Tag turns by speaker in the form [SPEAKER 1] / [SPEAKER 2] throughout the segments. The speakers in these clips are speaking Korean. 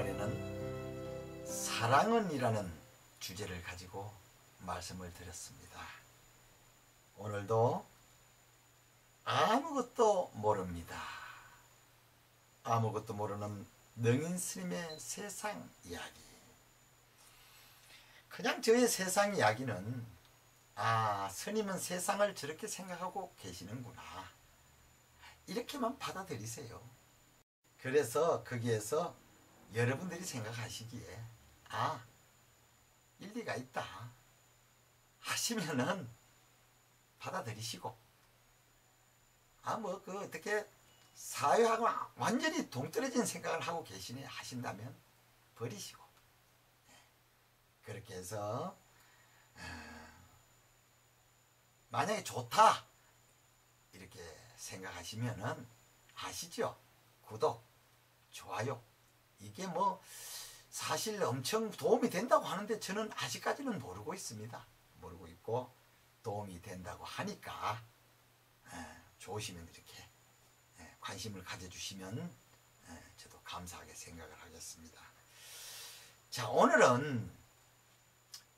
[SPEAKER 1] 지난번에는 사랑은 이라는 주제를 가지고 말씀을 드렸습니다. 오늘도 아무것도 모릅니다. 아무것도 모르는 능인 스님의 세상 이야기. 그냥 저의 세상 이야기는 스님은 세상을 저렇게 생각하고 계시는구나, 이렇게만 받아들이세요. 그래서 거기에서 여러분들이 생각하시기에 일리가 있다 하시면은 받아들이시고, 어떻게 사회하고 완전히 동떨어진 생각을 하고 계시네 하신다면 버리시고, 그렇게 해서 만약에 좋다 이렇게 생각하시면은 아시죠? 구독, 좋아요, 이게 사실 엄청 도움이 된다고 하는데 저는 아직까지는 모르고 있습니다. 모르고 있고, 도움이 된다고 하니까 좋으시면 이렇게 관심을 가져주시면 저도 감사하게 생각을 하겠습니다. 자, 오늘은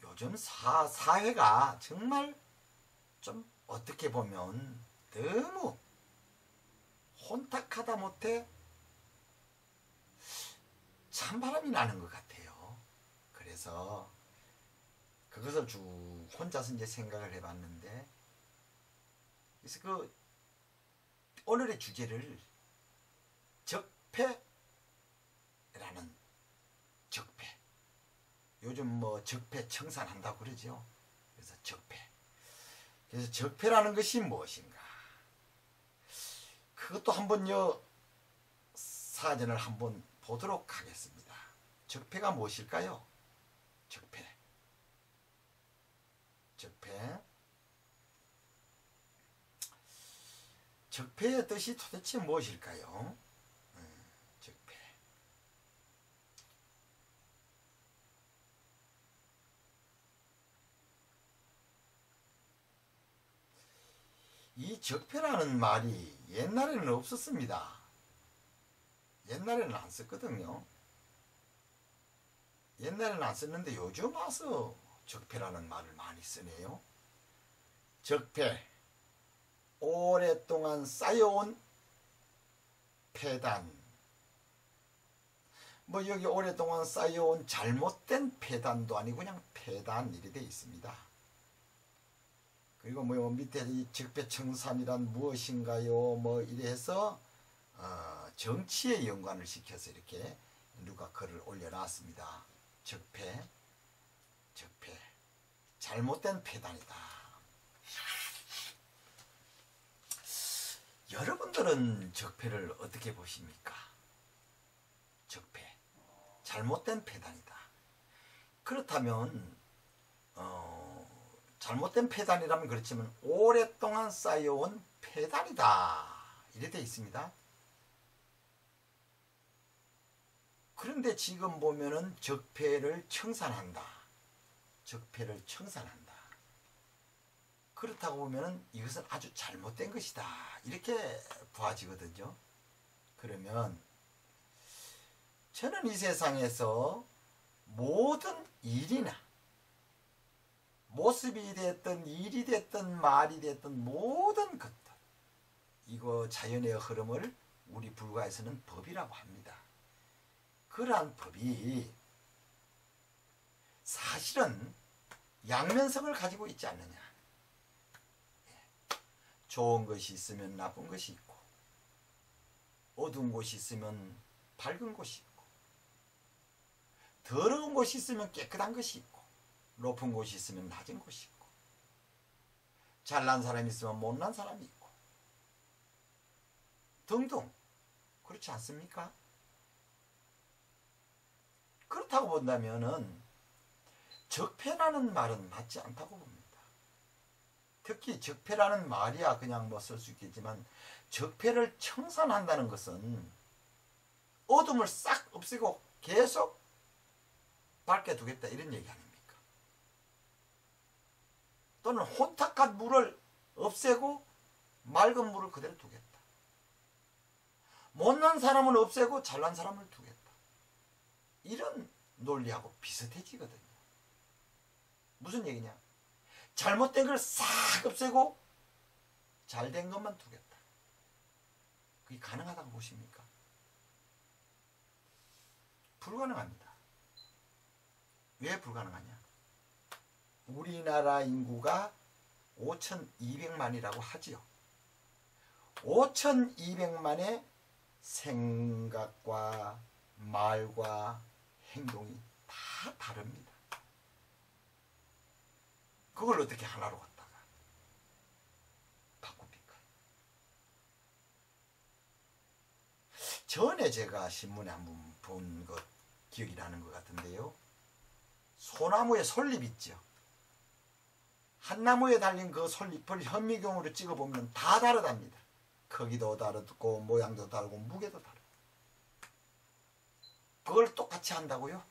[SPEAKER 1] 요즘 사회가 정말 좀 어떻게 보면 너무 혼탁하다 못해 찬바람이 나는 것 같아요. 그래서 그것을 쭉 혼자서 이제 생각을 해봤는데, 그래서 오늘의 주제를 적폐라는, 적폐, 요즘 적폐 청산한다고 그러죠. 그래서 적폐. 그래서 적폐라는 것이 무엇인가, 그것도 한번요 사전을 한번 보도록 하겠습니다. 적폐가 무엇일까요? 적폐. 적폐의 뜻이 도대체 무엇일까요? 적폐. 이 적폐라는 말이 옛날에는 없었습니다. 옛날에는 안 썼거든요. 옛날에는 안 썼는데 요즘 와서 적폐라는 말을 많이 쓰네요. 적폐, 오랫동안 쌓여온 폐단, 여기 오랫동안 쌓여온 잘못된 폐단도 아니고 그냥 폐단 이렇게 되어 있습니다. 그리고 밑에 이 적폐청산이란 무엇인가요? 이래 해서 정치에 연관을 시켜서 이렇게 누가 글을 올려놨습니다. 적폐, 잘못된 폐단이다. 여러분들은 적폐를 어떻게 보십니까? 적폐, 잘못된 폐단이다. 그렇다면 잘못된 폐단이라면 그렇지만 오랫동안 쌓여온 폐단이다 이래 되어 있습니다. 그런데 지금 보면은 적폐를 청산한다. 적폐를 청산한다. 그렇다고 보면은 이것은 아주 잘못된 것이다, 이렇게 보아지거든요. 그러면 저는 이 세상에서 모든 일이나 모습이 됐든 일이 됐든 말이 됐든 모든 것들, 이거 자연의 흐름을 우리 불가에서는 법이라고 합니다. 그러한 법이 사실은 양면성을 가지고 있지 않느냐. 좋은 것이 있으면 나쁜 것이 있고, 어두운 곳이 있으면 밝은 곳이 있고, 더러운 곳이 있으면 깨끗한 것이 있고, 높은 곳이 있으면 낮은 곳이 있고, 잘난 사람이 있으면 못난 사람이 있고, 등등. 그렇지 않습니까? 그렇다고 본다면은 적폐라는 말은 맞지 않다고 봅니다. 특히 적폐라는 말이야 그냥 쓸 수 있겠지만, 적폐를 청산한다는 것은 어둠을 싹 없애고 계속 밝게 두겠다, 이런 얘기 아닙니까? 또는 혼탁한 물을 없애고 맑은 물을 그대로 두겠다. 못난 사람을 없애고 잘난 사람을 두겠다. 이런 논리하고 비슷해지거든요. 무슨 얘기냐? 잘못된 걸 싹 없애고 잘된 것만 두겠다. 그게 가능하다고 보십니까? 불가능합니다. 왜 불가능하냐? 우리나라 인구가 5,200만이라고 하지요. 5,200만의 생각과 말과 행동이 다 다릅니다. 그걸 어떻게 하나로 갖다가 바꿉니까? 전에 제가 신문에 한번 본 것 기억이 나는 것 같은데요. 소나무에 솔잎 있죠. 한 나무에 달린 그 솔잎을 현미경으로 찍어보면 다 다르답니다. 크기도 다르고 모양도 다르고 무게도 다르고. 그걸 똑같이 한다고요?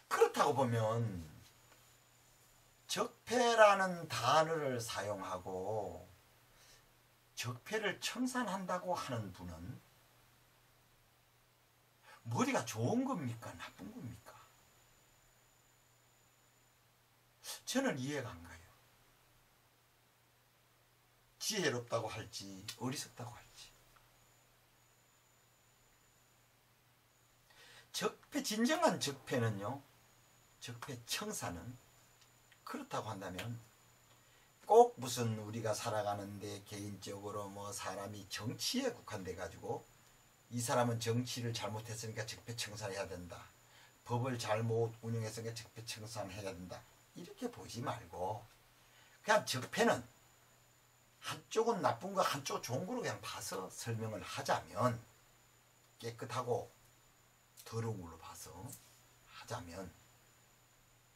[SPEAKER 1] 그렇다고 보면 적폐라는 단어를 사용하고 적폐를 청산한다고 하는 분은 머리가 좋은 겁니까? 나쁜 겁니까? 저는 이해가 안 가요. 지혜롭다고 할지 어리석다고 할지. 적폐, 진정한 적폐는요, 적폐 청산은 그렇다고 한다면 꼭 무슨 우리가 살아가는데 개인적으로 뭐 사람이 정치에 국한돼 가지고 이 사람은 정치를 잘못했으니까 적폐 청산해야 된다. 법을 잘못 운영했으니까 적폐 청산해야 된다. 이렇게 보지 말고 그냥 적폐는 한쪽은 나쁜 거 한쪽 좋은 거로 그냥 봐서 설명을 하자면, 깨끗하고 더러운 걸로 봐서 하자면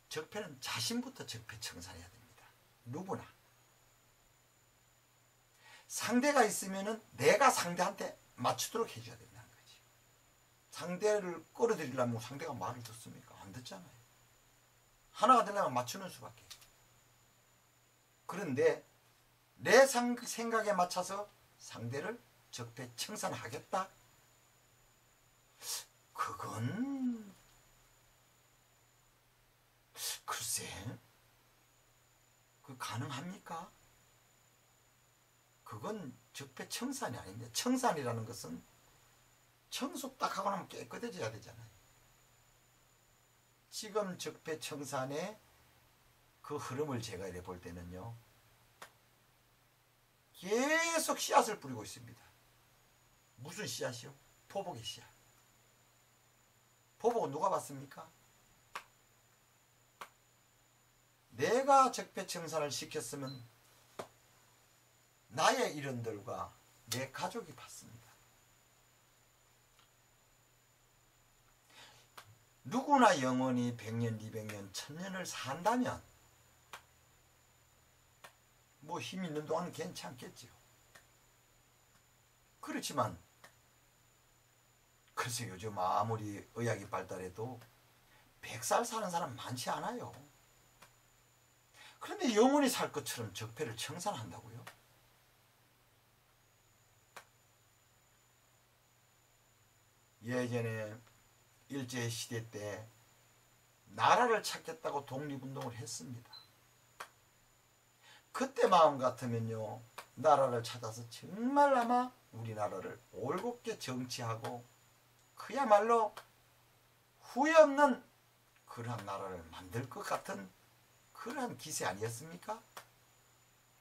[SPEAKER 1] 적폐는 자신부터 적폐 청산해야 됩니다. 누구나. 상대가 있으면은 내가 상대한테 맞추도록 해줘야 된다는 거지. 상대를 끌어들이려면 상대가 말을 듣습니까? 안 듣잖아요. 하나가 되려면 맞추는 수밖에. 그런데 내 생각에 맞춰서 상대를 적폐 청산하겠다? 그건 글쎄, 그 가능합니까? 그건 적폐 청산이 아닌데, 청산이라는 것은 청소 딱 하고 나면 깨끗해져야 되잖아요. 지금 적폐 청산의 그 흐름을 제가 이래 볼 때는요, 계속 씨앗을 뿌리고 있습니다. 무슨 씨앗이요? 포복의 씨앗. 포복은 누가 봤습니까? 내가 적폐 청산을 시켰으면 나의 일원들과 내 가족이 받습니다. 누구나 영원히 100년, 200년, 1000년을 산다면 뭐 힘 있는 동안 괜찮겠지요. 그렇지만 글쎄 요즘 아무리 의학이 발달해도 100살 사는 사람 많지 않아요. 그런데 영원히 살 것처럼 적폐를 청산한다고요? 예전에 일제시대 때 나라를 찾겠다고 독립운동을 했습니다. 그때 마음 같으면요, 나라를 찾아서 정말 아마 우리나라를 올곧게 정치하고 그야말로 후회 없는 그러한 나라를 만들 것 같은 그러한 기세 아니었습니까?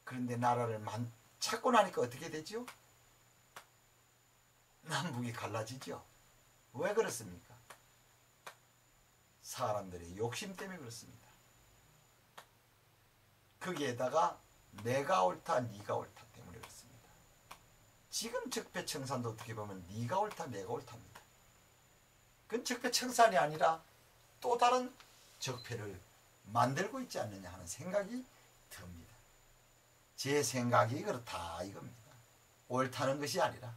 [SPEAKER 1] 그런데 나라를 찾고 나니까 어떻게 되죠? 남북이 갈라지죠. 왜 그렇습니까? 사람들의 욕심 때문에 그렇습니다. 거기에다가 내가 옳다, 네가 옳다 때문에 그렇습니다. 지금 적폐청산도 어떻게 보면 네가 옳다, 내가 옳답니다. 그건 적폐청산이 아니라 또 다른 적폐를 만들고 있지 않느냐 하는 생각이 듭니다. 제 생각이 그렇다 이겁니다. 옳다는 것이 아니라.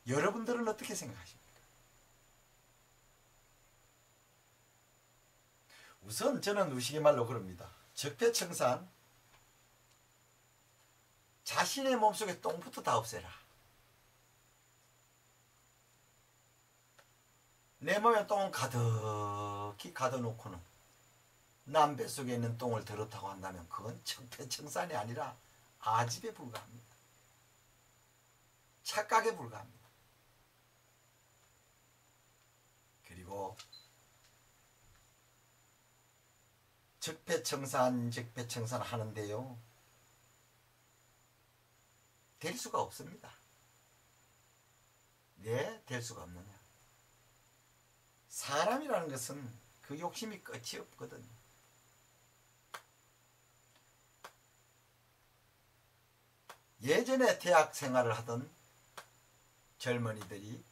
[SPEAKER 1] 여러분들은 어떻게 생각하십니까? 우선 저는 우스갯말로 그럽니다. 적폐청산, 자신의 몸속에 똥부터 다 없애라. 내 몸에 똥 가득히 가둬놓고는 남 뱃속에 있는 똥을 들었다고 한다면 그건 적폐청산이 아니라 아집에 불과합니다. 착각에 불과합니다. 그리고 적폐청산 하는데요. 될 수가 없습니다. 왜 될 수가 없느냐? 사람이라는 것은 그 욕심이 끝이 없거든요. 예전에 대학 생활을 하던 젊은이들이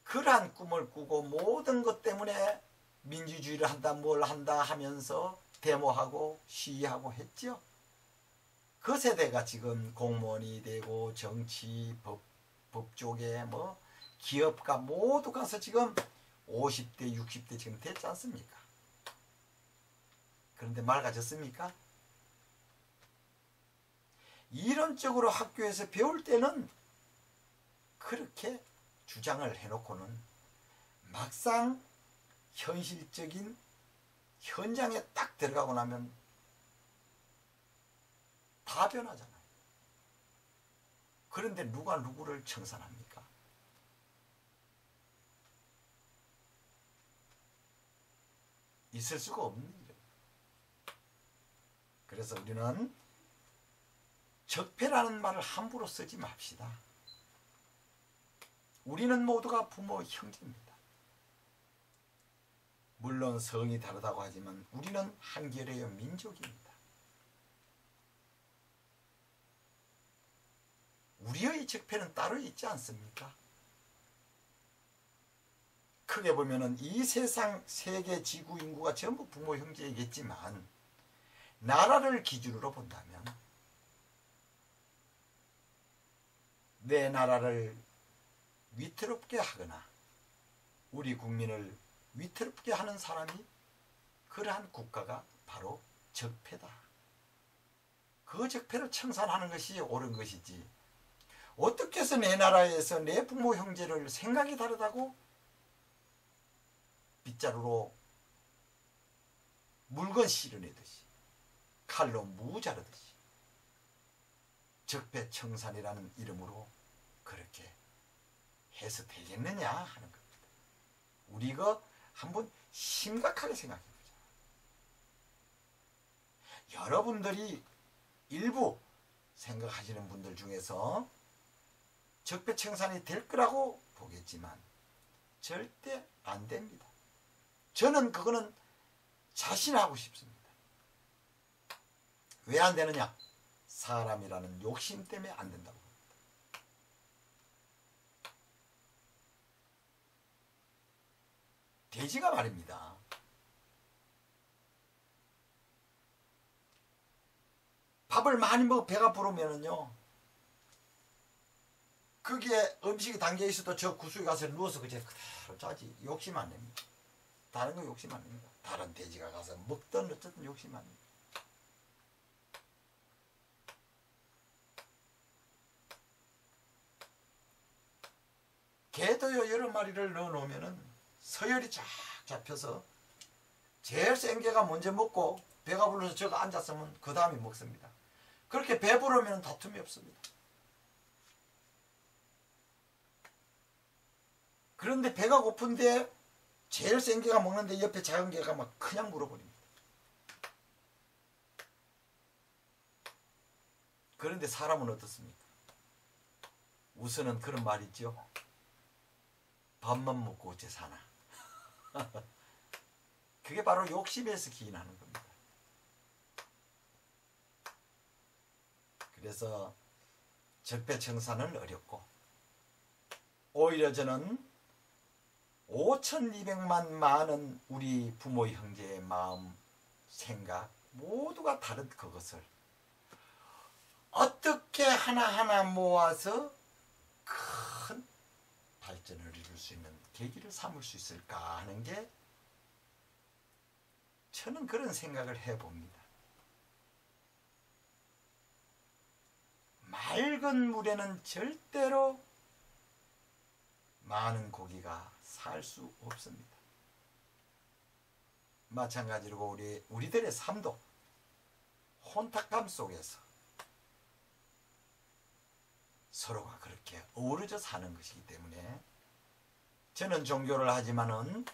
[SPEAKER 1] 그러한 꿈을 꾸고 모든 것 때문에 민주주의를 한다 뭘 한다 하면서 데모하고 시위하고 했죠. 그 세대가 지금 공무원이 되고 정치, 법 쪽에 뭐 기업가 모두 가서 지금 50대 60대 지금 됐지 않습니까? 그런데 맑아졌습니까? 이론적으로 학교에서 배울 때는 그렇게 주장을 해놓고는 막상 현실적인 현장에 딱 들어가고 나면 다 변하잖아요. 그런데 누가 누구를 청산합니까? 있을 수가 없는 일이에요. 그래서 우리는 적폐라는 말을 함부로 쓰지 맙시다. 우리는 모두가 부모 형제입니다. 물론 성이 다르다고 하지만 우리는 한결의 민족입니다. 우리의 적폐는 따로 있지 않습니까? 크게 보면은 이 세상 세계 지구 인구가 전부 부모 형제이겠지만 나라를 기준으로 본다면 내 나라를 위태롭게 하거나 우리 국민을 위태롭게 하는 사람이 그러한 국가가 바로 적폐다. 그 적폐를 청산하는 것이 옳은 것이지 어떻게 해서 내 나라에서 내 부모 형제를 생각이 다르다고 빗자루로 물건 실어내듯이 칼로 무 자르듯이 적폐청산이라는 이름으로 그렇게 해서 되겠느냐 하는 겁니다. 우리가 한번 심각하게 생각해 보자. 여러분들이 일부 생각하시는 분들 중에서 적폐청산이 될 거라고 보겠지만 절대 안 됩니다. 저는 그거는 자신하고 싶습니다. 왜 안 되느냐? 사람이라는 욕심 때문에 안 된다고 합니다. 돼지가 말입니다. 밥을 많이 먹어 배가 부르면은요, 거기에 음식이 담겨 있어도 저 구석에 가서 누워서 그저 그대로 짜지. 욕심 안 냅니다. 다른 거 욕심 안 냅니다. 다른 돼지가 가서 먹든 어쨌든 욕심 안 냅니다. 개도요 여러 마리를 넣어놓으면은 서열이 쫙 잡혀서 제일 센 개가 먼저 먹고 배가 불러서 저거 앉았으면 그 다음에 먹습니다. 그렇게 배부르면 다툼이 없습니다. 그런데 배가 고픈데 제일 센 개가 먹는데 옆에 작은 개가 막 그냥 물어버립니다. 그런데 사람은 어떻습니까? 우선은 그런 말 있죠. 밥만 먹고 어째 사나. 그게 바로 욕심에서 기인하는 겁니다. 그래서 적폐청산은 어렵고 오히려 저는 5,200만 많은 우리 부모 형제의 마음, 생각 모두가 다른 그것을 어떻게 하나하나 모아서 큰 발전을 이룰 수 있는 계기를 삼을 수 있을까 하는 게 저는 그런 생각을 해봅니다. 맑은 물에는 절대로 많은 고기가 살 수 없습니다. 마찬가지로 우리들의 삶도 혼탁함 속에서 서로가 그렇게 어우러져 사는 것이기 때문에 저는 종교를 하지만은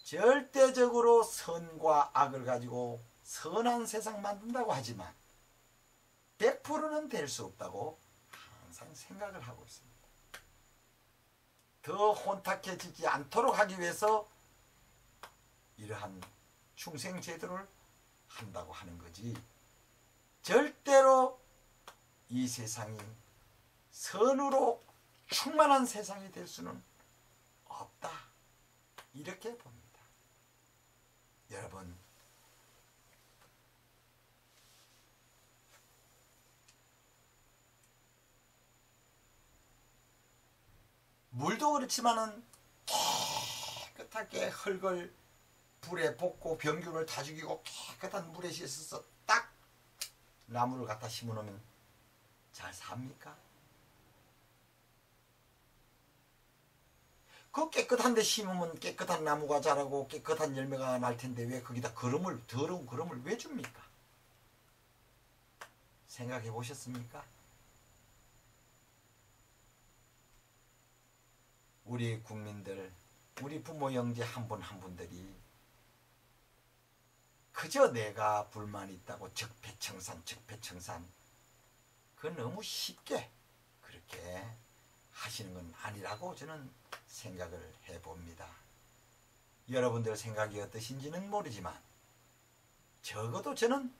[SPEAKER 1] 절대적으로 선과 악을 가지고 선한 세상 만든다고 하지만 100%는 될 수 없다고 항상 생각을 하고 있습니다. 더 혼탁해지지 않도록 하기 위해서 이러한 충생제도를 한다고 하는 거지, 절대로 이 세상이 선으로 충만한 세상이 될 수는 없다, 이렇게 봅니다. 여러분, 물도 그렇지만은 깨끗하게 흙을 불에 볶고 병균을 다 죽이고 깨끗한 물에 씻어서 딱 나무를 갖다 심어놓으면 잘 삽니까? 그 깨끗한 데 심으면 깨끗한 나무가 자라고 깨끗한 열매가 날 텐데 왜 거기다 더러운 거름을 왜 줍니까? 생각해 보셨습니까? 우리 국민들, 우리 부모 형제 한 분 한 분들이 그저 내가 불만이 있다고 적폐청산 그 너무 쉽게 그렇게 하시는 건 아니라고 저는 생각을 해봅니다. 여러분들 생각이 어떠신지는 모르지만 적어도 저는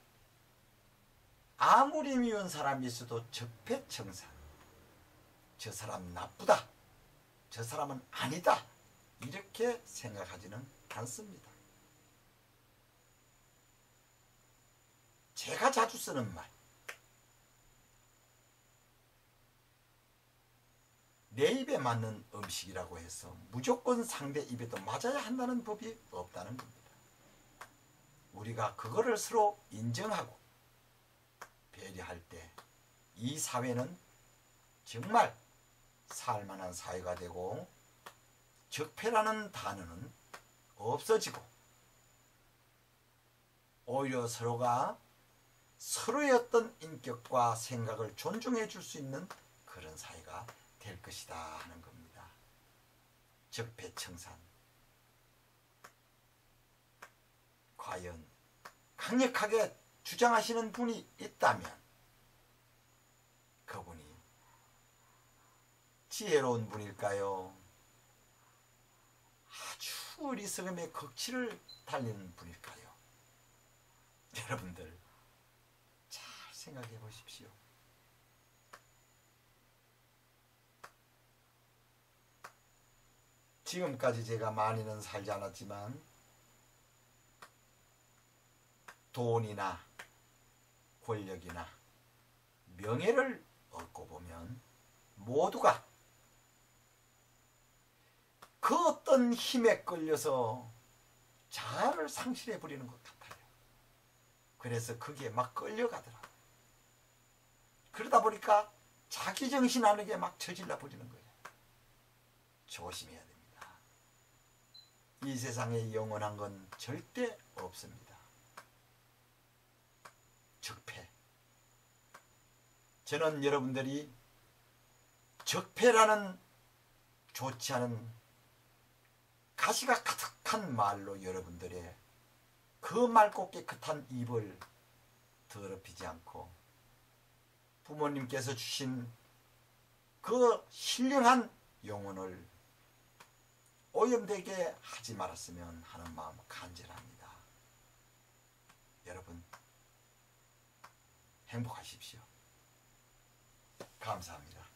[SPEAKER 1] 아무리 미운 사람이 있어도 적폐청산, 저 사람 나쁘다, 저 사람은 아니다, 이렇게 생각하지는 않습니다. 제가 자주 쓰는 말, 내 입에 맞는 음식이라고 해서 무조건 상대 입에도 맞아야 한다는 법이 없다는 겁니다. 우리가 그거를 서로 인정하고 배려할 때 이 사회는 정말 살만한 사회가 되고 적폐라는 단어는 없어지고 오히려 서로가 서로의 어떤 인격과 생각을 존중해 줄 수 있는 그런 사회가 될 것이다 하는 겁니다. 적폐청산, 과연 강력하게 주장하시는 분이 있다면 그분이 지혜로운 분일까요? 아주 어리석음의 극치를 달리는 분일까요? 여러분들 잘 생각해 보십시오. 지금까지 제가 많이는 살지 않았지만 돈이나 권력이나 명예를 얻고 보면 모두가 그 어떤 힘에 끌려서 자아를 상실해 버리는 것 같아요. 그래서 거기에 막 끌려가더라고요. 그러다 보니까 자기 정신 아니게 막 저질러 버리는 거예요. 조심해야 됩니다. 이 세상에 영원한 건 절대 없습니다. 적폐. 저는 여러분들이 적폐라는 좋지 않은 가시가 가득한 말로 여러분들의 그 맑고 깨끗한 입을 더럽히지 않고 부모님께서 주신 그 신령한 영혼을 오염되게 하지 말았으면 하는 마음 간절합니다. 여러분 행복하십시오. 감사합니다.